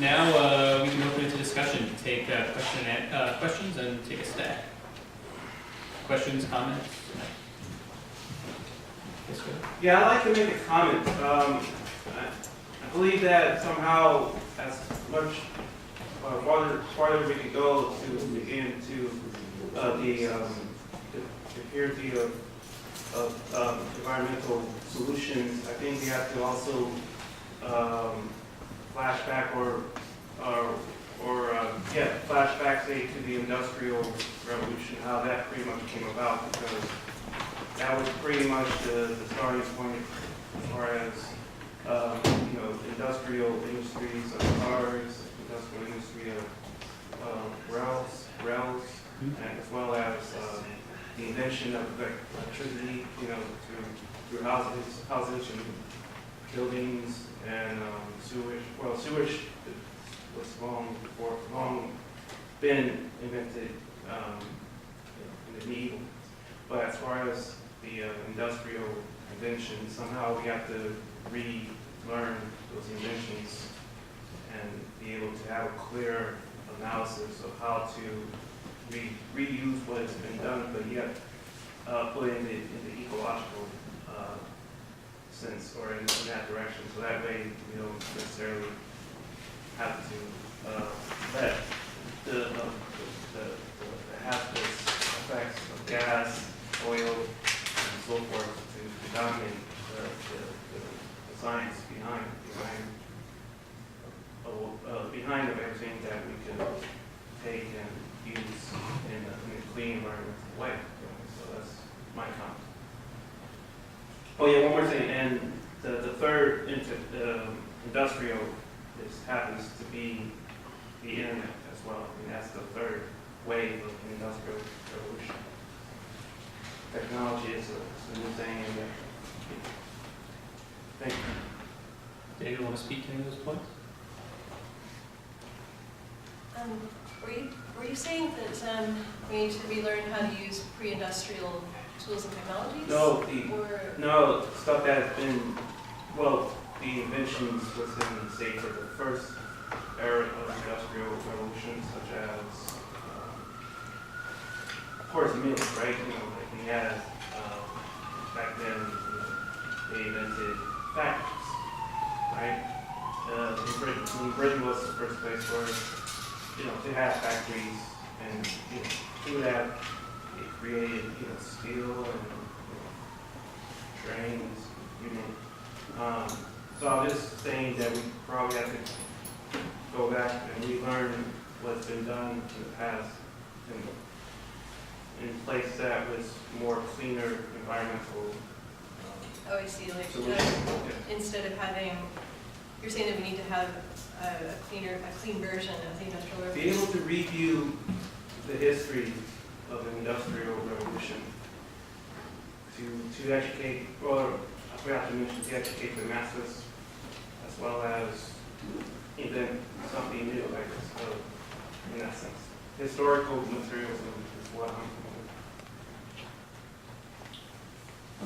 Now we can open it to discussion. Take questions and take a stack. Questions, comments? Yes, sir. Yeah, I'd like to make a comment. I believe that somehow, as much farther we can go to begin to the purity of environmental solutions, I think we have to also flashback, say, to the Industrial Revolution, how that pretty much came about, because that was pretty much the starting point as far as industrial industries of cars, industrial industry of rails, and as well as the invention of electricity, through houses and buildings and sewage. Well, sewage was long been invented in the medieval. But as far as the industrial inventions, somehow we have to relearn those inventions and be able to have a clear analysis of how to reuse what has been done, but yet put it in the ecological sense, or in that direction. So that way we don't necessarily have to let the hazardous effects of gas, oil, and so forth to dominate the science behind of everything that we can take and use in a clean environmental way. So that's my comment. Oh yeah, one more thing, and the third industrial happens to be the internet as well. I mean, that's the third wave of the industrial revolution. Technology is a new thing, and thank you. David, want to speak to any of those points? Were you saying that we need to relearn how to use pre-industrial tools and technologies? No, stuff that has been, the inventions within, say, for the first era of industrial revolution, such as, of course, mills, right? Like we had, back then, they invented factories, right? Britain was the first place where, to have factories, and through that, it created, steel and trains, so I'm just saying that we probably have to go back and relearn what's been done in the past and in place that was more cleaner environmental I see. Like solution. Instead of having, you're saying that we need to have a clean version of the industrial revolution. Be able to review the history of the industrial revolution to educate, or I forgot to mention, to educate the masses, as well as invent something new, like this, in that sense. Historical materialism is what I'm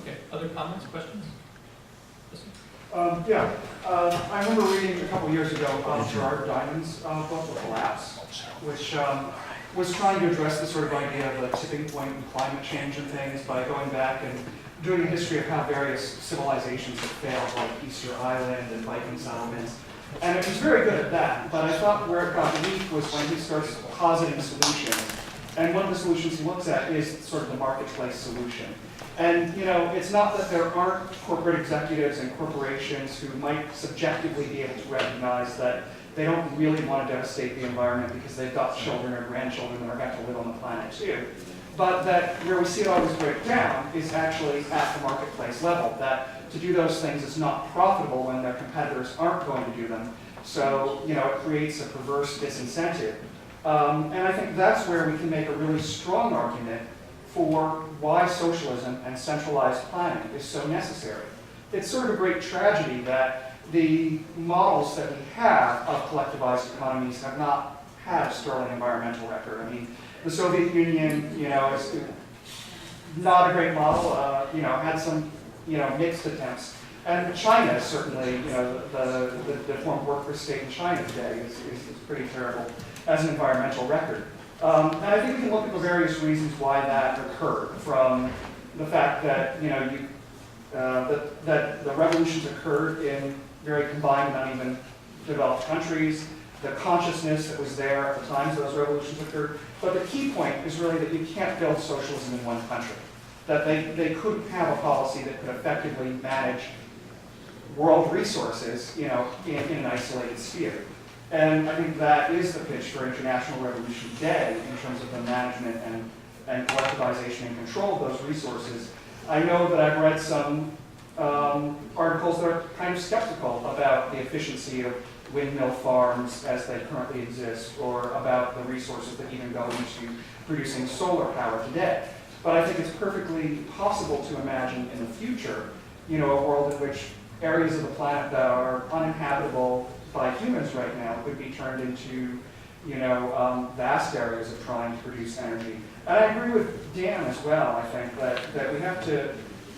Okay. Other comments, questions? Listen. I remember reading a couple years ago Gerard Diamond's book, The Collapse, which was trying to address the sort of idea of a tipping point in climate change and things by going back and doing a history of how various civilizations have failed, like Easter Island and Viking settlements. And it was very good at that, but I thought where it got weak was when he starts positing solutions. And one of the solutions he looks at is sort of the marketplace solution. And it's not that there aren't corporate executives and corporations who might subjectively be able to recognize that they don't really want to devastate the environment because they've got children or grandchildren that are going to live on the planet too. But that where we see it always break down is actually at the marketplace level, that to do those things is not profitable when their competitors aren't going to do them. So, it creates a perverse disincentive. And I think that's where we can make a really strong argument for why socialism and centralized planning is so necessary. It's sort of a great tragedy that the models that we have of collectivized economies have not had a sterling environmental record. I mean, the Soviet Union, is not a great model, had some, mixed attempts. And China, certainly, the form of workforce state in China today is pretty terrible as an environmental record. And I think we can look at the various reasons why that occurred, from the fact that, that the revolutions occurred in very combined and uneven developed countries, the consciousness that was there at the times those revolutions occurred. But the key point is really that you can't build socialism in one country, that they couldn't have a policy that could effectively manage world resources, in an isolated sphere. And I think that is the pitch for International Revolution Day in terms of the management and collectivization and control of those resources. I know that I've read some articles that are kind of skeptical about the efficiency of windmill farms as they currently exist, or about the resources that even go into producing solar power today. But I think it's perfectly possible to imagine in the future, a world in which areas of the planet that are uninhabitable by humans right now could be turned into, vast areas of trying to produce energy. And I agree with Dan as well. I think that we have to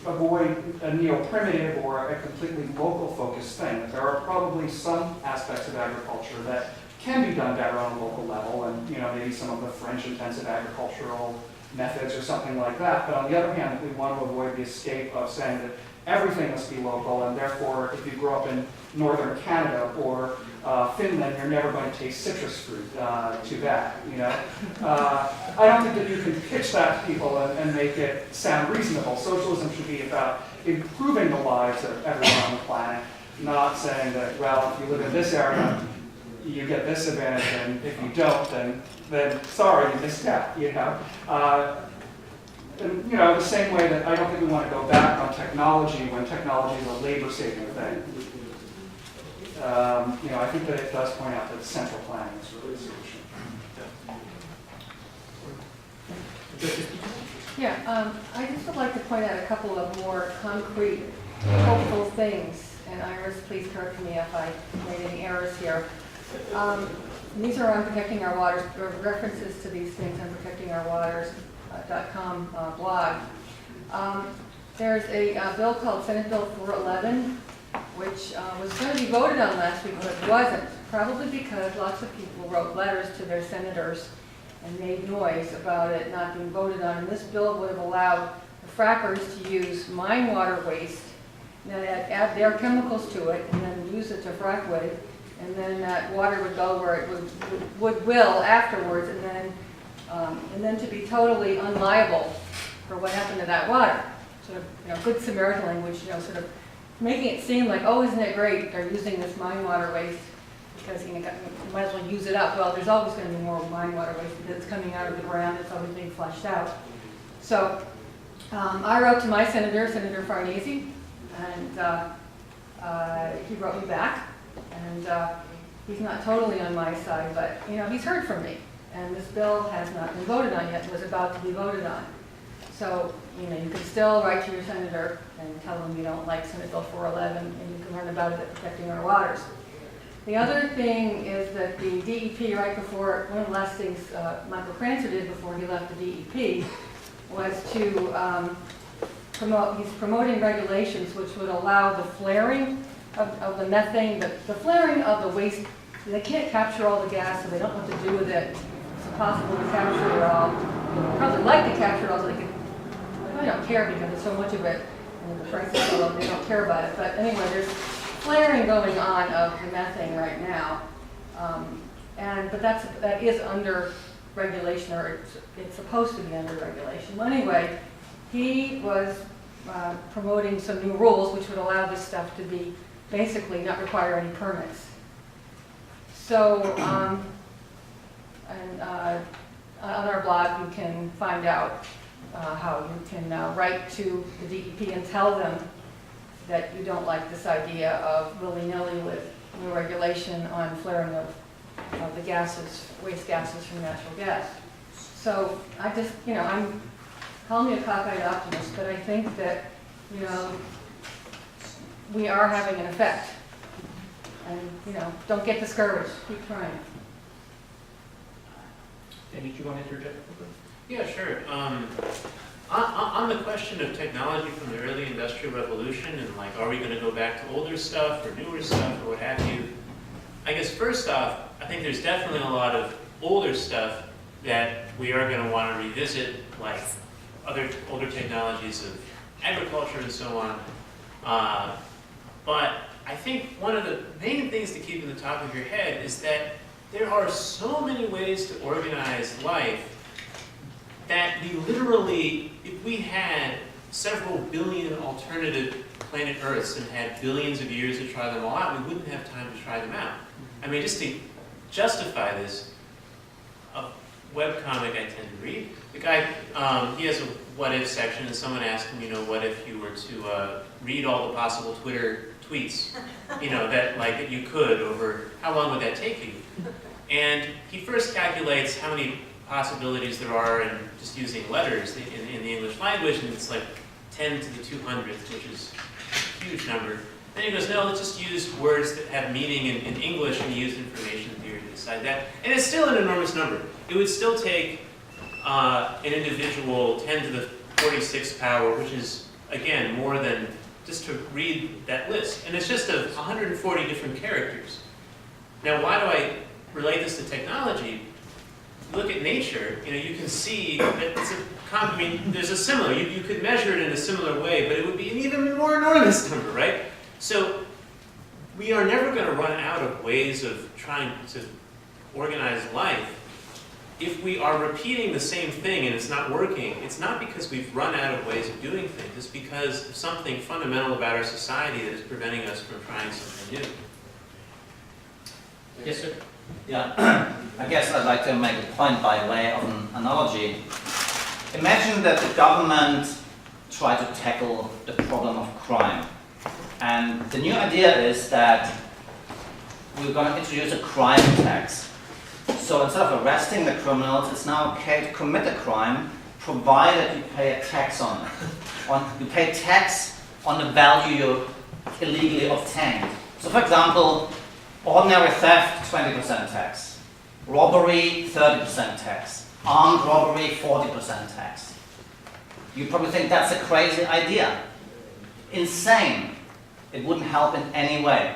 avoid a neo-primitive or a completely local-focused thing. That there are probably some aspects of agriculture that can be done better on a local level, and maybe some of the French-intensive agricultural methods or something like that. But on the other hand, we want to avoid the escape of saying that everything must be local, and therefore, if you grow up in northern Canada or Finland, you're never going to taste citrus fruit. Too bad, I don't think that you can pitch that to people and make it sound reasonable. Socialism should be about improving the lives of everyone on the planet, not saying that, well, if you live in this area, you get this advantage, and if you don't, then sorry, you missed out, And, the same way that I don't think we want to go back on technology when technology is a labor-saving thing. I think that it does point out that central planning is really a solution. Yeah, I just would like to point out a couple of more concrete, hopeful things. And Iris, please correct me if I made any errors here. These are on Protecting Our Waters, or references to these things on protectingourwaters.com blog. There's a bill called Senate Bill 411, which was going to be voted on last week, but wasn't, probably because lots of people wrote letters to their senators and made noise about it not being voted on. And this bill would have allowed the frackers to use mine water waste, and then add their chemicals to it, and then use it to frack with, and then that water would go where it will afterwards, and then to be totally unliable for what happened to that water. Sort of, good Samaritan language, sort of making it seem like, oh, isn't it great, they're using this mine water waste because you might as well use it up. Well, there's always going to be more mine water waste because it's coming out of the ground, it's always being flushed out. So I wrote to my senator, Senator Farnese, and he wrote me back, and he's not totally on my side, but he's heard from me. And this bill has not been voted on yet, was about to be voted on. So, you can still write to your senator and tell them you don't like Senate Bill 411, and you can learn about it at Protecting Our Waters. The other thing is that the DEP, right before, one of the last things Michael Crancer did before he left the DEP was to he's promoting regulations which would allow the flaring of the methane, the flaring of the waste. They can't capture all the gas, so they don't know what to do with it. It's impossible to capture it all. They'd probably like to capture it all, so they don't care because there's so much of it, and the price is so low, they don't care about it. But anyway, there's flaring going on of the methane right now, but that is under regulation, or it's supposed to be under regulation. Well, anyway, he was promoting some new rules which would allow this stuff to be basically not require any permits. So, on our blog you can find out how you can write to the DEP and tell them that you don't like this idea of willy-nilly with new regulation on flaring of the gases, waste gases from natural gas. So I just, I'm calling me a cockeyed optimist, but I think that, we are having an effect. And, don't get discouraged, keep trying. And did you want to interject? Yeah, sure. On the question of technology from the early industrial revolution and like, are we going to go back to older stuff or newer stuff or what have you? I guess first off, I think there's definitely a lot of older stuff that we are going to want to revisit, like other older technologies of agriculture and so on. But I think one of the main things to keep in the top of your head is that there are so many ways to organize life that we literally, if we had several billion alternative planet Earths and had billions of years to try them all out, we wouldn't have time to try them out. I mean, just to justify this, a webcomic I tend to read, the guy, he has a what if section, and someone asked him, you know, what if you were to read all the possible Twitter tweets, you know, that you could over, how long would that take you? And he first calculates how many possibilities there are in just using letters in the English language, and it's like 10 to the 200th, which is a huge number. Then he goes, no, let's just use words that have meaning in English, and he used information theory to decide that. And it's still an enormous number. It would still take an individual 10 to the 46th power, which is, again, more than just to read that list. And it's just of 140 different characters. Now, why do I relate this to technology? Look at nature, you know, you can see that it's I mean, there's a similar, you could measure it in a similar way, but it would be an even more enormous number, right? So we are never going to run out of ways of trying to organize life. If we are repeating the same thing and it's not working, it's not because we've run out of ways of doing things, it's because of something fundamental about our society that is preventing us from trying something new. Yes, sir. Yeah, I guess I'd like to make a point by way of an analogy. Imagine that the government tried to tackle the problem of crime. And the new idea is that we're going to introduce a crime tax. So instead of arresting the criminals, it's now okay to commit a crime, provided you pay a tax on it. You pay tax on the value you illegally obtained. So for example, ordinary theft, 20% tax. Robbery, 30% tax. Armed robbery, 40% tax. You probably think that's a crazy idea. Insane. It wouldn't help in any way.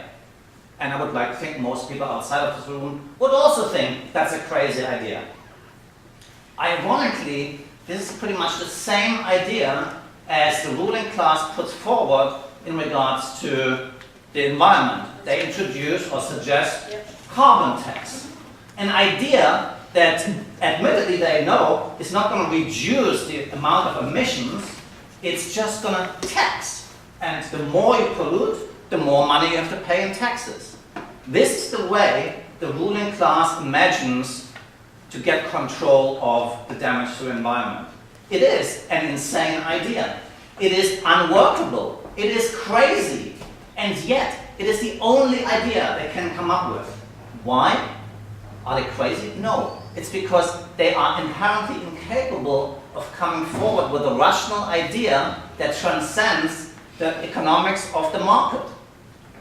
And I would like to think most people outside of this room would also think that's a crazy idea. Ironically, this is pretty much the same idea as the ruling class puts forward in regards to the environment. They introduce or suggest carbon tax. An idea that admittedly they know is not going to reduce the amount of emissions, it's just going to tax. And the more you pollute, the more money you have to pay in taxes. This is the way the ruling class imagines to get control of the damage to the environment. It is an insane idea. It is unworkable. It is crazy. And yet, it is the only idea they can come up with. Why? Are they crazy? No. It's because they are inherently incapable of coming forward with a rational idea that transcends the economics of the market.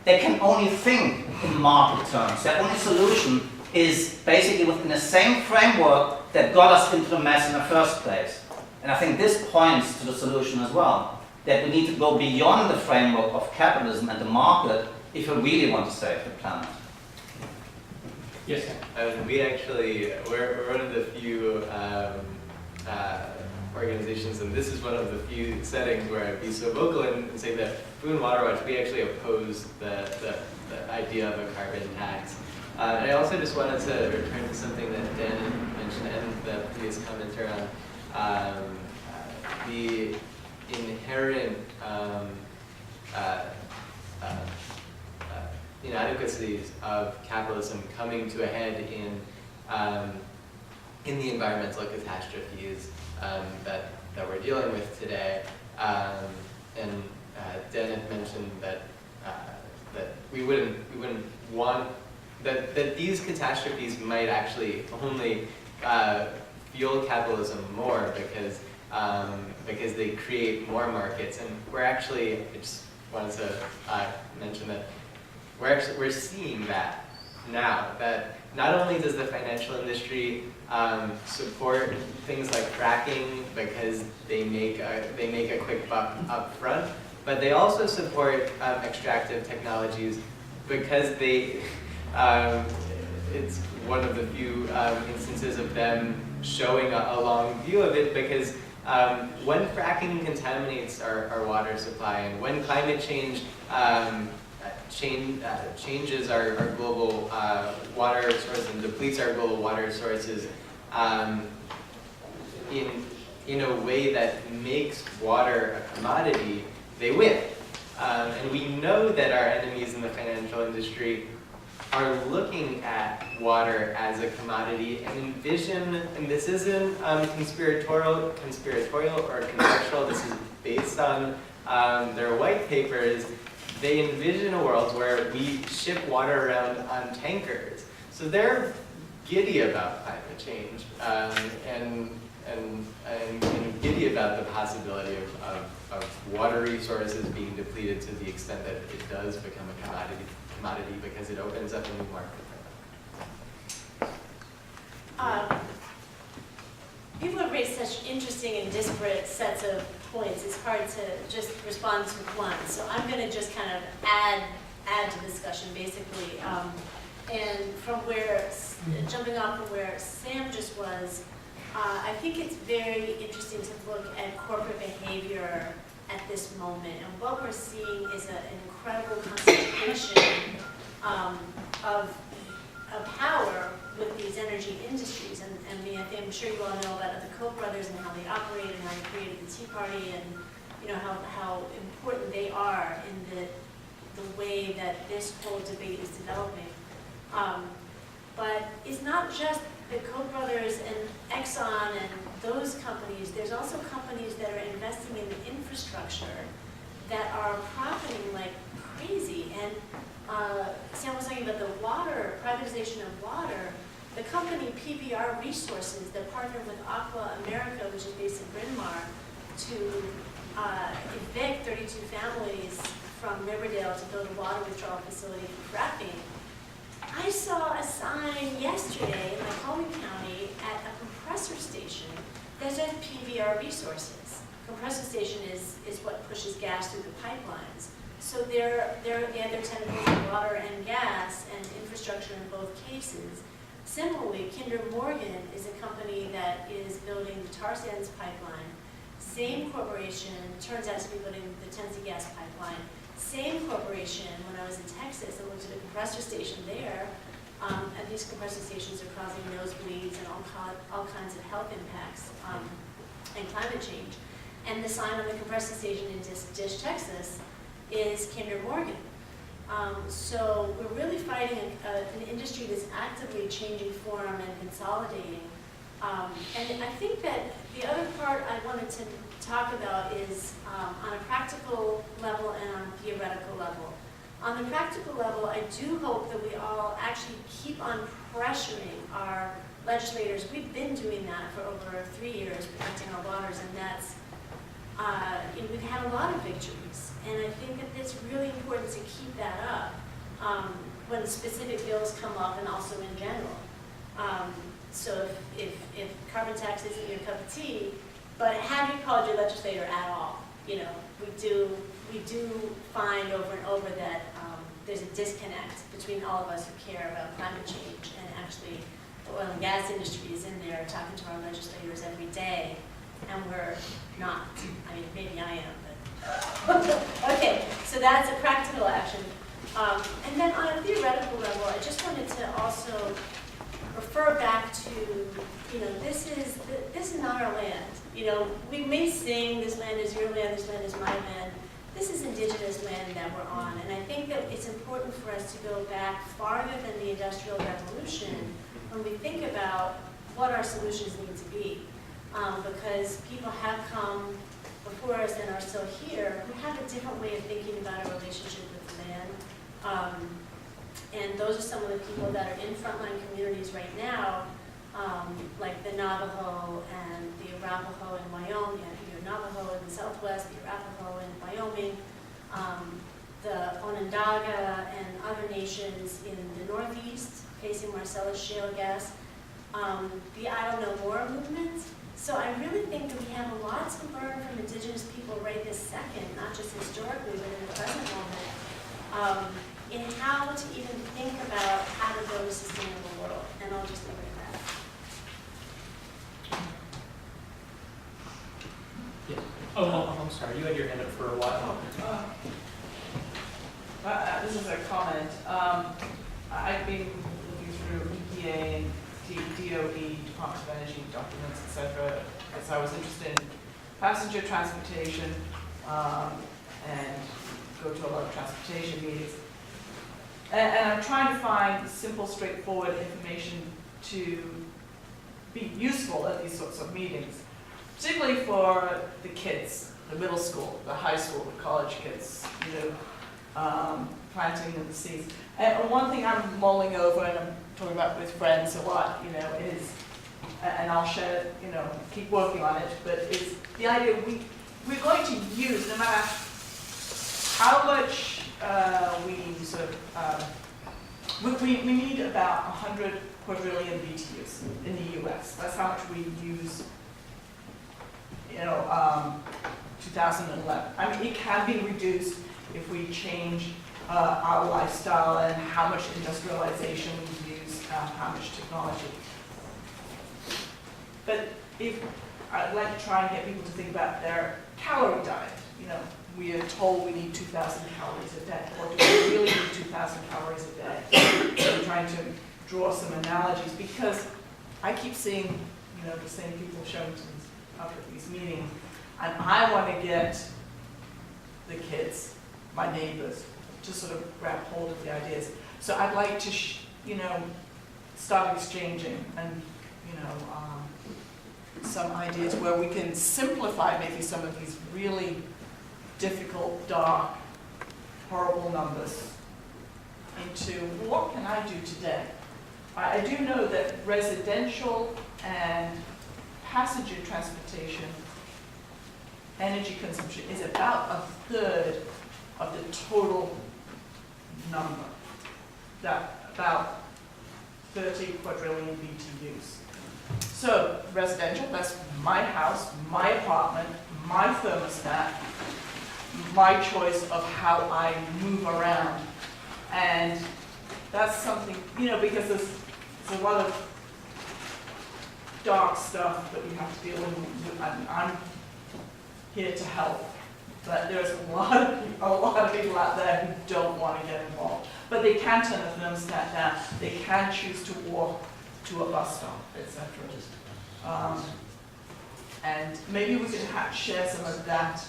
They can only think in market terms. Their only solution is basically within the same framework that got us into the mess in the first place. And I think this points to the solution as well, that we need to go beyond the framework of capitalism and the market if we really want to save the planet. Yes. We actually, we're one of the few organizations, and this is one of the few settings where I'd be so vocal and say that Food and Water Watch, we actually oppose the idea of a carbon tax. And I also just wanted to return to something that Dan had mentioned and the previous commenter on the inherent inadequacies of capitalism coming to a head in the environmental catastrophes that we're dealing with today. And Dan had mentioned that we wouldn't want that these catastrophes might actually only fuel capitalism more because they create more markets. And we're actually, I just wanted to mention that we're seeing that now. That not only does the financial industry support things like fracking because they make a quick buck up front, but they also support extractive technologies because they it's one of the few instances of them showing a long view of it, because when fracking contaminates our water supply, and when climate change changes our global water sources and depletes our global water sources in a way that makes water a commodity, they win. And we know that our enemies in the financial industry are looking at water as a commodity and envision, and this isn't conspiratorial or conjectural, this is based on their white papers. They envision a world where we ship water around on tankers. So they're giddy about climate change and giddy about the possibility of water resources being depleted to the extent that it does become a commodity because it opens up a new market for them. People have raised such interesting and disparate sets of points. It's hard to just respond to one. So I'm going to just kind of add to the discussion, basically. And from where, jumping off from where Sam just was, I think it's very interesting to look at corporate behavior at this moment. And what we're seeing is an incredible concentration of power with these energy industries. And I mean, I'm sure you all know about the Koch brothers and how they operate and how they created the Tea Party, and you know how important they are in the way that this whole debate is developing. But it's not just the Koch brothers and Exxon and those companies. There's also companies that are investing in the infrastructure that are profiting like crazy. And Sam was talking about the water, privatization of water. The company PBR Resources that partnered with Aqua America, which is based in Bryn Mawr, to evict 32 families from Riverdale to build a water withdrawal facility for fracking. I saw a sign yesterday in Macomb County at a compressor station that says PBR Resources. Compressor station is what pushes gas through the pipelines. So they have their tentacles in water and gas and infrastructure in both cases. Similarly, Kinder Morgan is a company that is building the tar sands pipeline. Same corporation, turns out to be building the Tennessee gas pipeline. Same corporation, when I was in Texas, I looked at a compressor station there, and these compressor stations are causing nosebleeds and all kinds of health impacts and climate change. And the sign on the compressor station in Dish, Texas is Kinder Morgan. So we're really fighting an industry that's actively changing form and consolidating. And I think that the other part I wanted to talk about is on a practical level and on a theoretical level. On the practical level, I do hope that we all actually keep on pressuring our legislators. We've been doing that for over 3 years, protecting our waters, and that's, we've had a lot of victories. And I think that it's really important to keep that up when specific bills come up and also in general. So if carbon tax isn't your cup of tea, but have you called your legislator at all? You know, we do find over and over that there's a disconnect between all of us who care about climate change, and actually the oil and gas industry is in there talking to our legislators every day, and we're not. I mean, maybe I am, but okay, so that's a practical action. And then on a theoretical level, I just wanted to also refer back to, this is not our land. We may sing, this land is your land, this land is my land. This is indigenous land that we're on, and I think that it's important for us to go back farther than the Industrial Revolution when we think about what our solutions need to be. Because people have come before us and are still here who have a different way of thinking about our relationship with the land. And those are some of the people that are in frontline communities right now, like the Navajo and the Arapaho in Wyoming, the Navajo in the Southwest, the Arapaho in Wyoming, the Onondaga and other nations in the Northeast facing Marcellus shale gas, the I Don't Know More movement. So I really think that we have a lot to learn from indigenous people right this second, not just historically, but in the present moment, in how to even think about how to build a sustainable world. And I'll just leave it at that. Yes. Oh, I'm sorry, you had your hand up for a while. This is a comment. I've been looking through EPA and DOE, Department of Energy documents, etc., because I was interested in passenger transportation and go to a lot of transportation meetings. And I'm trying to find simple, straightforward information to be useful at these sorts of meetings, particularly for the kids, the middle school, the high school, the college kids, planting in the seeds. And one thing I'm mulling over, and I'm talking about with friends a lot, is, and I'll share, keep working on it, but is the idea we're going to use, no matter how much we sort of, we need about 100 quadrillion BTUs in the US. That's how much we use, 2011. I mean, it can be reduced if we change our lifestyle and how much industrialization we use, how much technology. But if I'd like to try and get people to think about their calorie diet, we are told we need 2,000 calories a day. Or do we really need 2,000 calories a day? So I'm trying to draw some analogies because I keep seeing, the same people showing up at these meetings, and I want to get the kids, my neighbors, to sort of grab hold of the ideas. So I'd like to, start exchanging and, some ideas where we can simplify maybe some of these really difficult, dark, horrible numbers into what can I do today? I do know that residential and passenger transportation energy consumption is about 1/3 of the total number, about 30 quadrillion BTUs. So residential, that's my house, my apartment, my thermostat, my choice of how I move around. And that's something, because there's a lot of dark stuff that we have to deal with, and I'm here to help. But there's a lot of people out there who don't want to get involved. But they can turn the thermostat down. They can choose to walk to a bus stop, etc. And maybe we could share some of that,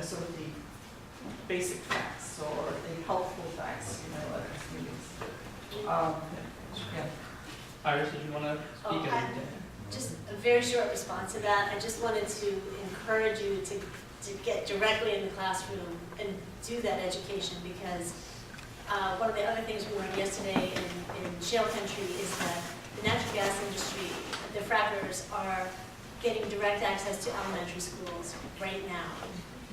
sort of the basic facts or the helpful facts, at these meetings. Yeah. Iris, did you want to speak? Just a very short response to that. I just wanted to encourage you to get directly in the classroom and do that education, because one of the other things we learned yesterday in shale country is that the natural gas industry, the frackers, are getting direct access to elementary schools right now.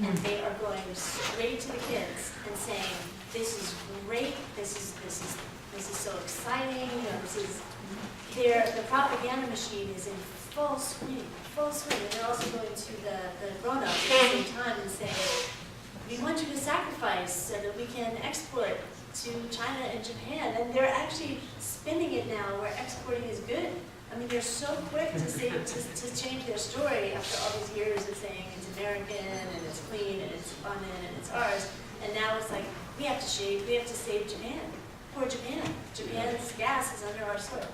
And they are going straight to the kids and saying, this is great, this is so exciting, the propaganda machine is in full swing. And they're also going to the grown-ups at the same time and saying, we want you to sacrifice so that we can export to China and Japan. And they're actually spinning it now where exporting is good. I mean, they're so quick to say to change their story after all these years of saying it's American and it's clean and it's abundant and it's ours. And now it's like, we have to save Japan. Poor Japan. Japan's gas is under our soil.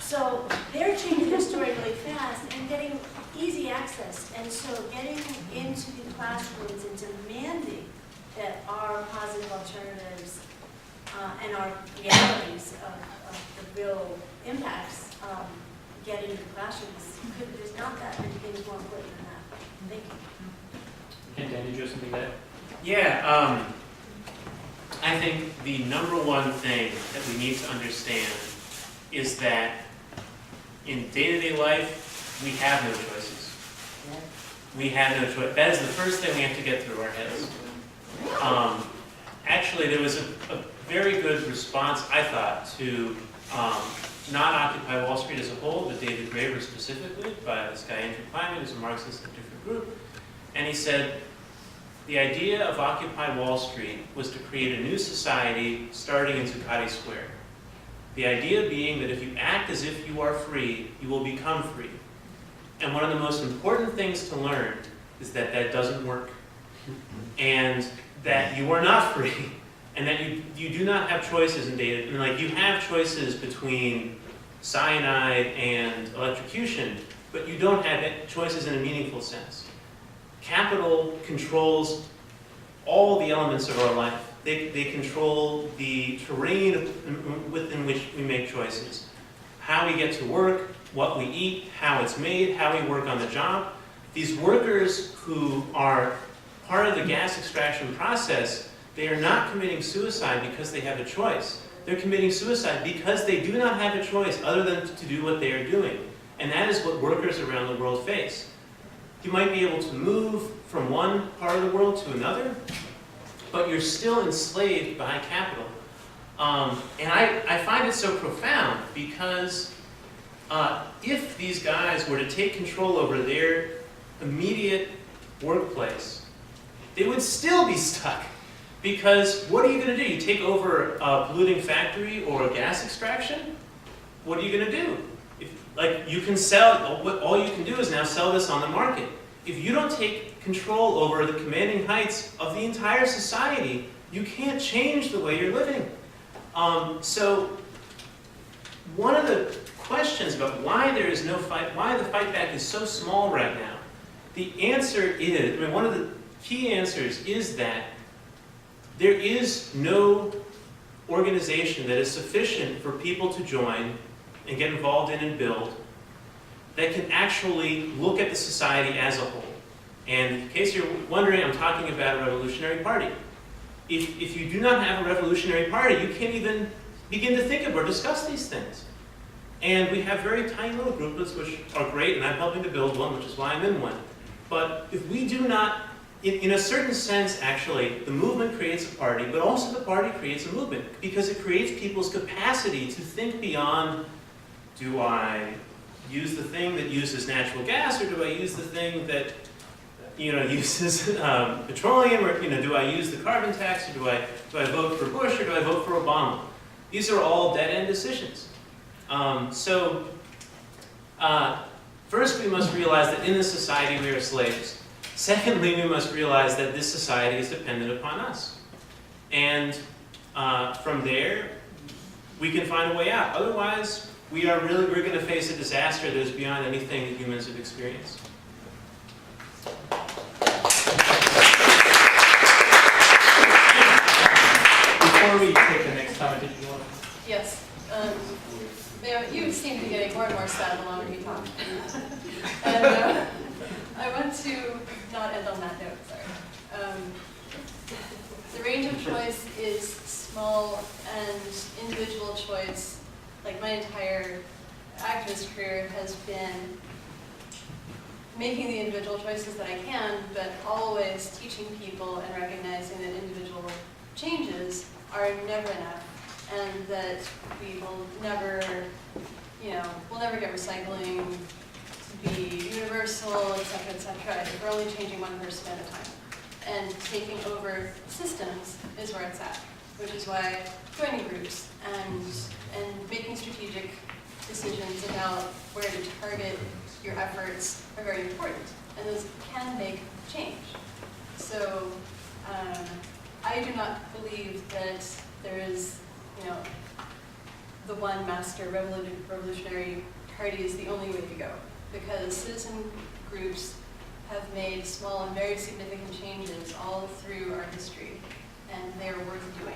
So they're changing their story really fast and getting easy access. And so getting into the classrooms and demanding that our positive alternatives and our realities of the real impacts get into the classrooms. There's not that many things more important than that. Thank you. And Dan, did you have something to add? Yeah, I think the number one thing that we need to understand is that in day-to-day life, we have no choices. We have no choice. That is the first thing we have to get through our heads. Actually, there was a very good response, I thought, to not Occupy Wall Street as a whole, but David Graeber specifically, by this guy Andrew Kleinman, who's a Marxist in a different group. And he said, the idea of Occupy Wall Street was to create a new society starting in Zuccotti Square. The idea being that if you act as if you are free, you will become free. And one of the most important things to learn is that that doesn't work. And that you are not free. And that you do not have choices in data. And like you have choices between cyanide and electrocution, but you don't have choices in a meaningful sense. Capital controls all the elements of our life. They control the terrain within which we make choices. How we get to work, what we eat, how it's made, how we work on the job. These workers who are part of the gas extraction process, they are not committing suicide because they have a choice. They're committing suicide because they do not have a choice other than to do what they are doing. And that is what workers around the world face. You might be able to move from one part of the world to another, but you're still enslaved by capital. And I find it so profound because if these guys were to take control over their immediate workplace, they would still be stuck. Because what are you going to do? You take over a polluting factory or a gas extraction? What are you going to do? Like you can sell, all you can do is now sell this on the market. If you don't take control over the commanding heights of the entire society, you can't change the way you're living. So one of the questions about why there is no fight, why the fight back is so small right now, the answer is, I mean, one of the key answers is that there is no organization that is sufficient for people to join and get involved in and build that can actually look at the society as a whole. And in case you're wondering, I'm talking about a revolutionary party. If you do not have a revolutionary party, you can't even begin to think of or discuss these things. And we have very tiny little grouplets which are great, and I'm helping to build one, which is why I'm in one. But if we do not, in a certain sense, actually, the movement creates a party, but also the party creates a movement, because it creates people's capacity to think beyond, do I use the thing that uses natural gas, or do I use the thing that uses petroleum, or do I use the carbon tax, or do I vote for Bush, or do I vote for Obama? These are all dead-end decisions. First we must realize that in this society we are slaves. Secondly, we must realize that this society is dependent upon us. And from there, we can find a way out. Otherwise, we're going to face a disaster that is beyond anything that humans have experienced. Before we take the next comment, did you want to? Yes. You seem to be getting more and more sad the longer you talk. And I want to not end on that note, sorry. The range of choice is small, and individual choice, like my entire activist career, has been making the individual choices that I can, but always teaching people and recognizing that individual changes are never enough, and that we will never, we'll never get recycling to be universal, et cetera, if we're only changing one person at a time. And taking over systems is where it's at, which is why joining groups and making strategic decisions about where to target your efforts are very important, and those can make change. So I do not believe that there is, the one master revolutionary party is the only way to go, because citizen groups have made small and very significant changes all through our history, and they are worth doing.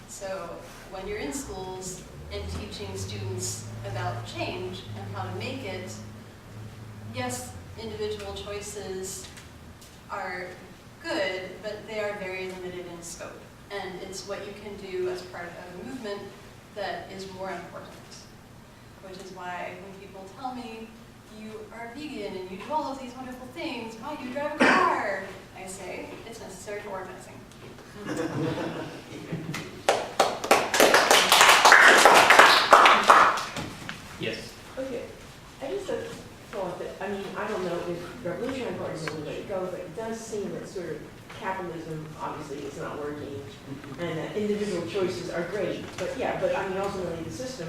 So when you're in schools and teaching students about change and how to make it, yes, individual choices are good, but they are very limited in scope. And it's what you can do as part of a movement that is more important. Which is why when people tell me, you are vegan and you do all of these wonderful things, why do you drive a car? I say, it's necessary for organizing. Yes. Okay, I just thought that, I mean, I don't know if Revolutionary Party is the way to go, but it does seem that sort of capitalism obviously is not working, and that individual choices are great, but yeah, but I mean, ultimately the system